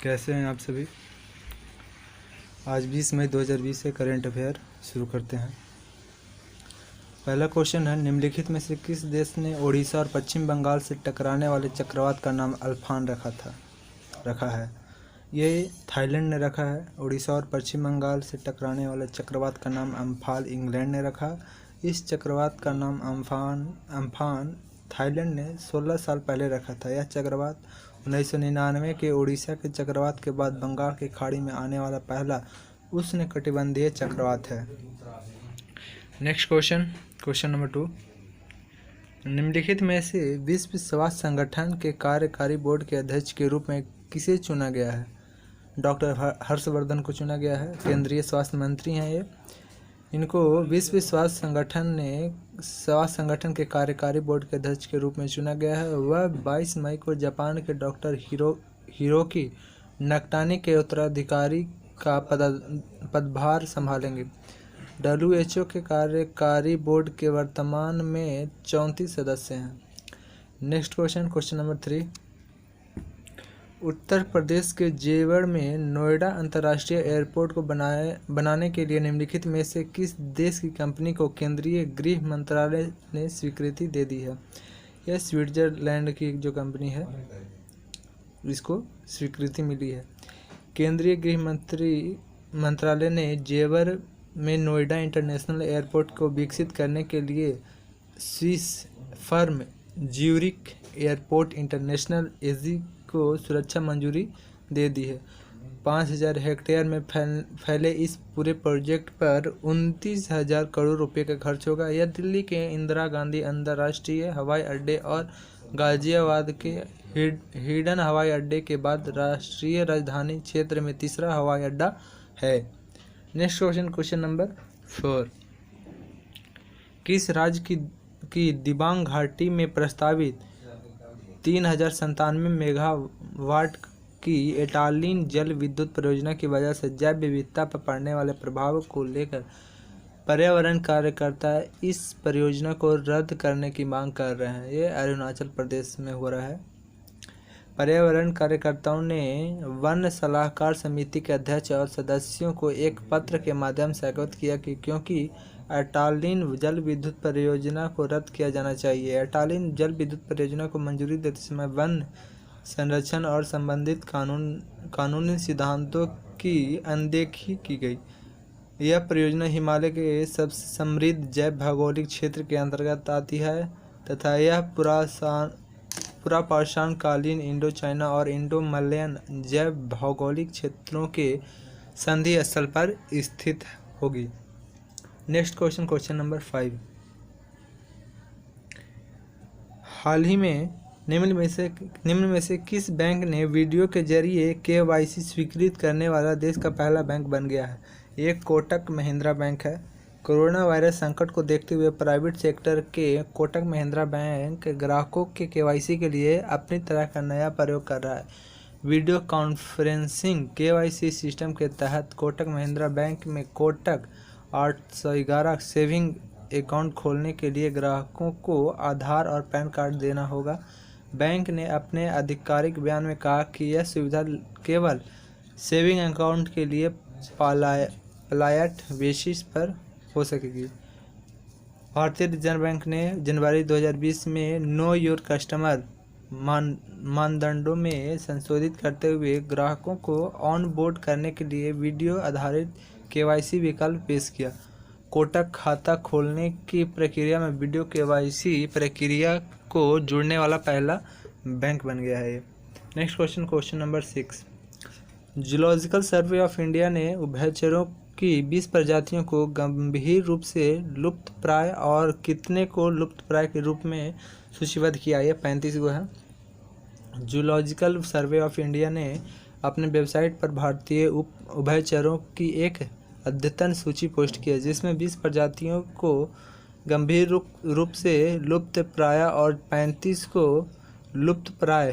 कैसे हैं आप सभी। आज 20 मई 2020 से करेंट अफेयर शुरू करते हैं। पहला क्वेश्चन है, निम्नलिखित में से किस देश ने ओडिशा और पश्चिम बंगाल से टकराने वाले चक्रवात का नाम अल्फान रखा है। ये थाईलैंड ने रखा है। ओडिशा और पश्चिम बंगाल से टकराने वाले चक्रवात का नाम अम्फान इंग्लैंड ने रखा। इस चक्रवात का नाम अम्फान थाईलैंड ने 16 साल पहले रखा था। यह चक्रवात 1999 के ओडिशा के चक्रवात के बाद बंगाल की खाड़ी में आने वाला पहला उष्णकटिबंधीय चक्रवात है। नेक्स्ट क्वेश्चन नंबर 2, निम्नलिखित में से विश्व स्वास्थ्य संगठन के कार्यकारी बोर्ड के अध्यक्ष के रूप में किसे चुना गया है? डॉक्टर हर्षवर्धन को चुना गया है। केंद्रीय स्वास्थ्य मंत्री हैं ये। इनको विश्व स्वास्थ्य संगठन के कार्यकारी बोर्ड के अध्यक्ष के रूप में चुना गया है। वह 22 मई को जापान के डॉक्टर हिरोकी नकटानी के उत्तराधिकारी का पदभार संभालेंगे। WHO के कार्यकारी बोर्ड के वर्तमान में 34 सदस्य हैं। Next question number 3, Uttar Pradesh के जेवर में नोएडा अंतर्राष्ट्रीय एयरपोर्ट को बनाने के लिए निम्नलिखित में से किस देश की कंपनी को केंद्रीय गृह मंत्रालय ने स्वीकृति दे दी है? यह स्विट्जरलैंड की जो कंपनी है, इसको स्वीकृति मिली है। केंद्रीय गृह मंत्रालय ने जेवर में नोएडा इंटरनेशनल एयरपोर्ट को विकसित करने के लिए Swiss firm Zurich Airport International AG को सुरक्षा मंजूरी दे दी है। 5000 हेक्टेयर में फैले इस पूरे प्रोजेक्ट पर 29,000 करोड़ रुपए का खर्च होगा। यह दिल्ली के इंदिरा गांधी अंतर्राष्ट्रीय हवाई अड्डे और गाजियाबाद के हिंडन हवाई अड्डे के बाद राष्ट्रीय राजधानी क्षेत्र में तीसरा हवाई अड्डा है। नेक्स्ट क्वेश्चन नंबर 4, किस राज्य की दिबांग घाटी में प्रस्तावित 3097 मेगावाट की एटालिन जल विद्युत परियोजना की वजह से जैव विविधता पर पड़ने वाले प्रभाव को लेकर पर्यावरण कार्यकर्ता इस परियोजना को रद्द करने की मांग कर रहे हैं? ये अरुणाचल प्रदेश में हो रहा है। पर्यावरण कार्यकर्ताओं ने वन सलाहकार समिति के अध्यक्ष और सदस्यों को एक पत्र के माध्यम से अवगत किया कि क्योंकि एटालिन जल विद्युत परियोजना को रद्द किया जाना चाहिए। एटालिन जल विद्युत परियोजना को मंजूरी देते समय वन संरक्षण और संबंधित कानूनी सिद्धांतों की अनदेखी की गई। यह परियोजना हिमालय के सबसे समृद्ध जैव भौगोलिक क्षेत्र के अंतर्गत आती है तथा यह पूरा पाषाण कालीन इंडो चाइना और इंडो मलयन जैव भौगोलिक क्षेत्रों के संधि स्थल पर स्थित होगी। नेक्स्ट क्वेश्चन नंबर 5, हाल ही में निम्न में से किस बैंक ने वीडियो के जरिए KYC स्वीकृत करने वाला देश का पहला बैंक बन गया है? ये कोटक महिंद्रा बैंक है। कोरोना वायरस संकट को देखते हुए प्राइवेट सेक्टर के कोटक महिंद्रा बैंक ग्राहकों के KYC के लिए अपनी तरह का नया प्रयोग कर रहा है। वीडियो कॉन्फ्रेंसिंग KYC सिस्टम के तहत कोटक महिंद्रा बैंक में कोटक 811 सेविंग अकाउंट खोलने के लिए ग्राहकों को आधार और पैन कार्ड देना होगा। बैंक ने अपने आधिकारिक बयान में कहा कि यह सुविधा केवल सेविंग अकाउंट के लिए पायलट बेसिस पर हो सकेगी। भारतीय रिजर्व बैंक ने जनवरी 2020 में नो योर कस्टमर मानदंडों में संशोधित करते हुए ग्राहकों को ऑन बोर्ड करने के लिए वीडियो आधारित KYC विकल्प पेश किया। कोटक खाता खोलने की प्रक्रिया में वीडियो KYC प्रक्रिया को जोड़ने वाला पहला बैंक बन गया है। Next question number 6, zoological survey of India ने उभयचरों की 20 प्रजातियों को गंभीर रूप से लुप्तप्राय और कितने को लुप्तप्राय के रूप में सूचीबद्ध किया? यह 35 को है। जूलॉजिकल सर्वे ऑफ इंडिया ने अपने वेबसाइट पर भारतीय उभयचरों की एक अद्यतन सूची पोस्ट की है जिसमें 20 प्रजातियों को गंभीर रूप से लुप्तप्राय और 35 को लुप्तप्राय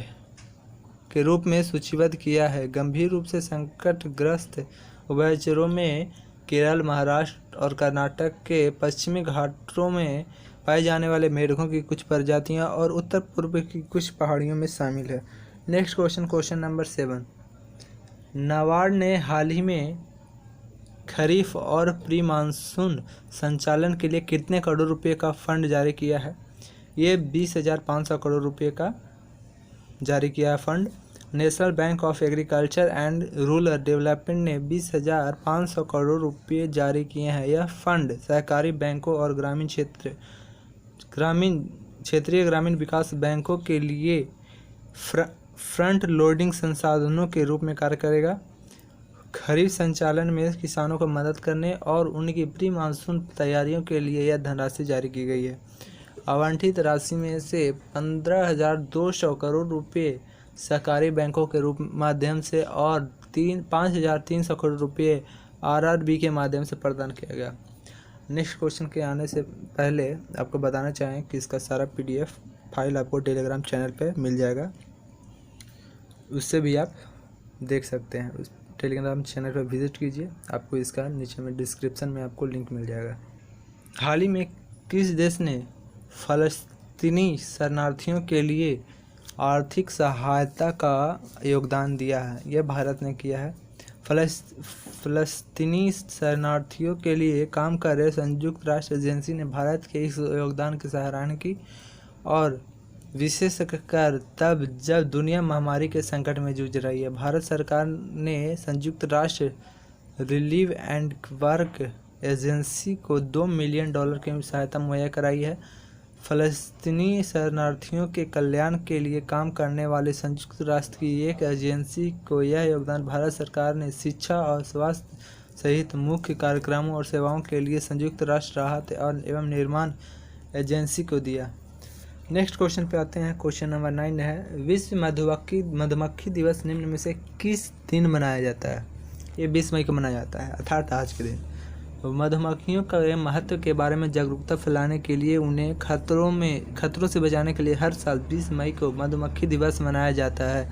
के रूप में सूचीबद्ध किया है। गंभीर रूप से संकटग्रस्त उभयचरों में केरल, महाराष्ट्र और कर्नाटक के पश्चिमी घाटों में पाए जाने वाले मेढकों की कुछ प्रजातियां और उत्तर पूर्व की कुछ पहाड़ियों में शामिल है। नेक्स्ट क्वेश्चन नंबर 7, नाबार्ड ने हाल ही में खरीफ और प्री मानसून संचालन के लिए कितने करोड़ रुपए का फंड जारी किया है? ये 20,500 करोड़ रुपए का जारी किया है fund. National bank of agriculture and rural development ने 20,500 करोड़ रुपए जारी किए हैं। यह फंड सहकारी बैंकों और क्षेत्रीय ग्रामीण विकास बैंकों के लिए फ्रंट लोडिंग संसाधनों के रूप में कार्य करेगा। खरीफ संचालन में किसानों को मदद करने और उनकी प्री मानसून तैयारियों के लिए यह धनराशि जारी की गई है। आवंटित राशि में से 15,200 करोड़ रुपए सहकारी बैंकों के रूप माध्यम से और 5,300 करोड़ रुपए आरआरबी के माध्यम से प्रदान किया गया। नेक्स्ट क्वेश्चन के आने से पहले आपको बताना चाहें कि इसका सारा पीडीएफ फाइल आपको टेलीग्राम चैनल पे मिल जाएगा, उससे भी आप देख सकते हैं। उस टेलीग्राम चैनल पर विजिट कीजिए, आपको इसका नीचे में डिस्क्रिप्शन में आपको लिंक मिल जाएगा। हाल ही में किस देश ने फ़लस्तीनी शरणार्थियों के लिए आर्थिक सहायता का योगदान दिया है? यह भारत ने किया है। फ़लस्तीनी शरणार्थियों के लिए काम कर रहे संयुक्त राष्ट्र एजेंसी ने भारत के इस योगदान की सराहना की और विशेषकर तब जब दुनिया महामारी के संकट में जूझ रही है। भारत सरकार ने संयुक्त राष्ट्र रिलीफ एंड वर्क एजेंसी को $2 मिलियन की सहायता मुहैया कराई है। फ़लस्तीनी शरणार्थियों के कल्याण के लिए काम करने वाले संयुक्त राष्ट्र की एक एजेंसी को यह योगदान भारत सरकार ने शिक्षा और स्वास्थ्य सहित मुख्य कार्यक्रमों और सेवाओं के लिए संयुक्त राष्ट्र राहत एवं निर्माण एजेंसी को दिया। नेक्स्ट क्वेश्चन पे आते हैं। क्वेश्चन नंबर 9 है, विश्व मधुमक्खी दिवस निम्न में से किस दिन मनाया जाता है? ये 20 मई को मनाया जाता है, अर्थात आज के दिन। मधुमक्खियों के महत्व के बारे में जागरूकता फैलाने के लिए उन्हें खतरों से बचाने के लिए हर साल 20 मई को मधुमक्खी दिवस मनाया जाता है।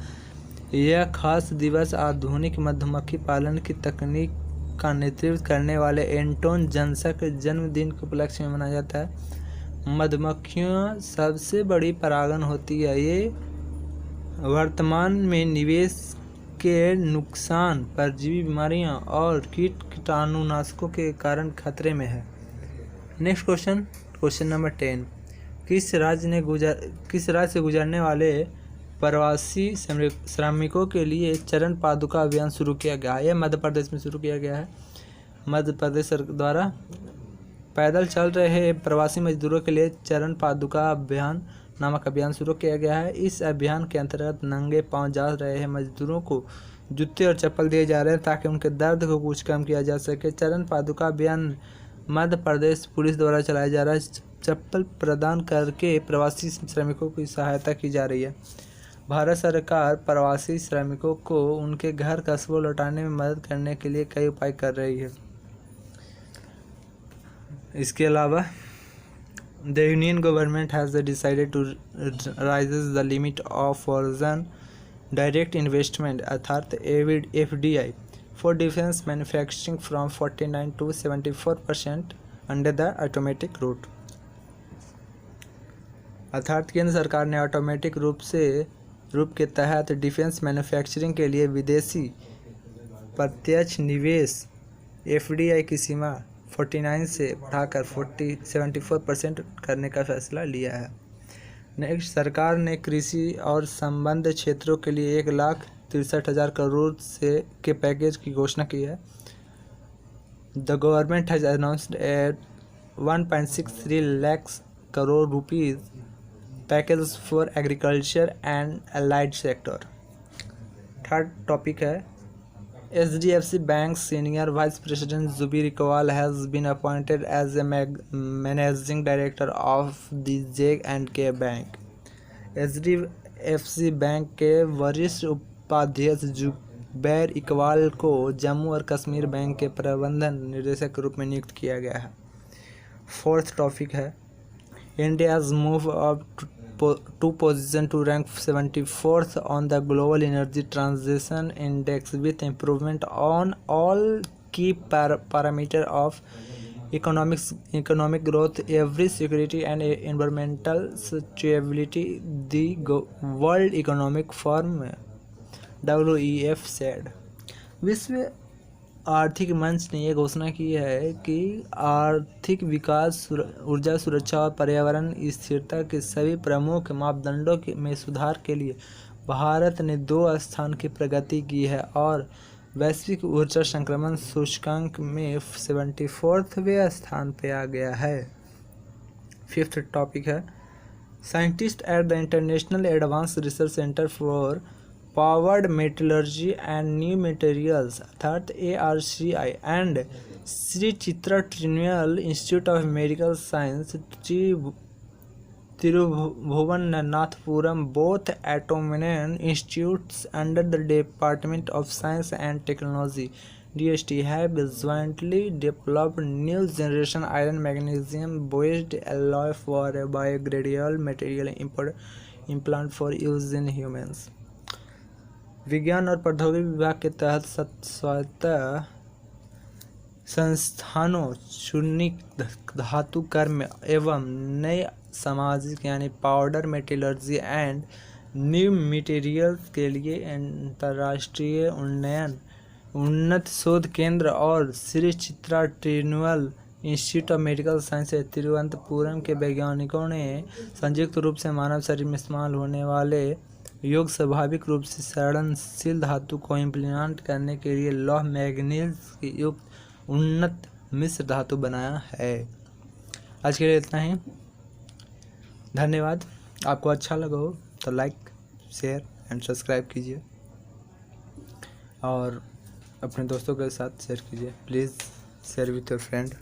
यह खास दिवस आधुनिक मधुमक्खी पालन की तकनीक का नेतृत्व करने वाले एंटोन जॉनसन के जन्मदिन के उपलक्ष्य में मनाया जाता है। मधुमक्खियाँ सबसे बड़ी परागण होती है। ये वर्तमान में निवेश के नुकसान, परजीवी बीमारियां और कीटाणुनाशकों के कारण खतरे में है। नेक्स्ट क्वेश्चन नंबर 10, किस राज्य से गुजरने वाले प्रवासी श्रमिकों के लिए चरण पादुका अभियान शुरू किया गया है? यह मध्य प्रदेश में शुरू किया गया है। मध्य प्रदेश द्वारा पैदल चल रहे प्रवासी मजदूरों के लिए चरण पादुका अभियान नामक अभियान शुरू किया गया है। इस अभियान के अंतर्गत नंगे पांव जा रहे मजदूरों को जूते और चप्पल दिए जा रहे हैं ताकि उनके दर्द को कुछ कम किया जा सके। चरण पादुका अभियान मध्य प्रदेश पुलिस द्वारा चलाया जा रहा है। चप्पल प्रदान करके प्रवासी श्रमिकों की सहायता की जा रही है। भारत सरकार प्रवासी श्रमिकों को उनके घर कस्बों लौटाने में मदद करने के लिए कई उपाय कर रही है। इसके अलावा the union government has decided to raises the limit of foreign direct investment अर्थात FDI for defence manufacturing from 49 to 74% under the automatic route. अर्थात केंद्र सरकार ने ऑटोमेटिक रूप के तहत डिफेंस मैन्युफैक्चरिंग के लिए विदेशी प्रत्यक्ष निवेश FDI की सीमा 49 से बढ़ाकर 74% करने का फैसला लिया है। नेक्स्ट, सरकार ने कृषि और संबद्ध क्षेत्रों के लिए 1,63,000 करोड़ के पैकेज की घोषणा की है। The government has announced A 1.63 lakh crore rupees package for agriculture and allied sector. Third topic है, HDFC Bank Senior Vice President Zubir Iqbal has been appointed as a Managing Director of the J&K Bank। HDFC bank के वरिष्ठ उपाध्यक्ष जुबैर इकबाल को जम्मू और Kashmir bank के प्रबंधन निदेशक के रूप में नियुक्त किया गया है। फोर्थ टॉपिक है, India's move up to position to rank 74th on the Global Energy Transition Index with improvement on all key parameters of economic growth, every security and environmental stability, the World Economic Forum WEF said। विश्व आर्थिक मंच ने यह घोषणा की है कि आर्थिक विकास, ऊर्जा सुरक्षा और पर्यावरण स्थिरता के सभी प्रमुख मापदंडों में सुधार के लिए भारत ने 2 स्थान की प्रगति की है और वैश्विक ऊर्जा संक्रमण सूचकांक में 74वें स्थान पर आ गया है। 5th टॉपिक है, scientist at the International Advance Research Centre for powered metallurgy and new materials अर्थात ARCI and Shri Chitra Tirunal Institute of Medical Science Thiruvananthapuram, both autonomous institutes under the Department of Science and Technology (DST), have jointly developed new generation iron magnesium based alloy for a biodegradable material implant for use in humans। विज्ञान और प्रौद्योगिकी विभाग के तहत स्वायत्त संस्थानों चूर्णित धातु कर्म एवं नए सामाजिक यानी powder metallurgy and new materials के लिए अंतर्राष्ट्रीय उन्नत शोध केंद्र और Shri Chitra Tirunal Institute of Medical Science Thiruvananthapuram के वैज्ञानिकों ने संयुक्त रूप से मानव शरीर में इस्तेमाल होने वाले योग स्वाभाविक रूप से सड़नशील धातु को इम्प्लांट करने के लिए लौह मैग्नीज की युक्त उन्नत मिश्र धातु बनाया है। आज के लिए इतना ही, धन्यवाद। आपको अच्छा लगा हो तो लाइक, शेयर एंड सब्सक्राइब कीजिए और अपने दोस्तों के साथ शेयर कीजिए। Please share with your friend.